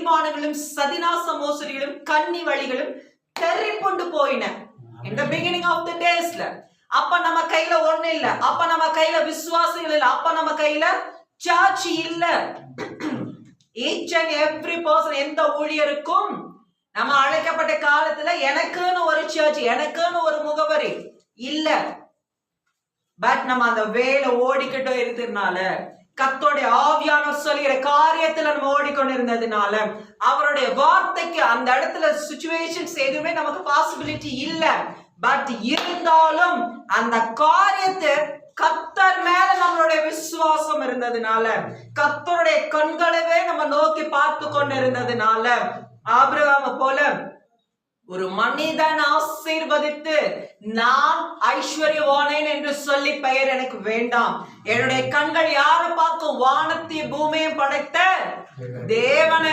நீதிமான்களும் சதிநாச மோசடிகளும் கன்னி வழிகளும் தெறிப்புண்டு போயின. In the beginning of the daysல அப்ப நம்ம கையில ஒண்ணு இல்ல, அப்ப நம்ம கையில விசுவாசிகள் இல்ல, அப்ப நம்ம கையில சாட்சி இல்ல. Each and every person, எந்த ஊழியருக்கும் நம்ம அழைக்கப்பட்ட காலத்துல எனக்குன்னு ஒரு சர்ச், எனக்குன்னு ஒரு முகவரி இல்ல. பட் நம்ம அந்த வேலை ஓடிக்கிட்டே இருந்ததுனால, கர்த்தருடைய ஆவியானவர் சொல்லுகிற காரியத்துல நம்ம ஓடிக்கொண்டிருந்ததுனால, அவருடைய வார்த்தைக்கு அந்த இடத்துல சிச்சுவேஷன்ஸ் எதுவுமே நமக்கு பாசிபிலிட்டி இல்ல. பட் இருந்தாலும் அந்த காரியத்தை கர்த்தர் மேல நம்மளுடைய விசுவாசம் இருந்ததுனால, கர்த்தருடைய கண்களவே நம்ம நோக்கி பார்த்து கொண்டிருந்ததுனால, ஆபிரகாமை போல ஒரு மனிதன் ஆசீர்வதித்து நான் ஐஸ்வர்யவானேன் என்று சொல்லி பெயர் எனக்கு வேண்டாம், என்னுடைய கண்கள் யாரை பார்க்கும்? வானத்தையும் பூமியையும் படைத்த தேவனை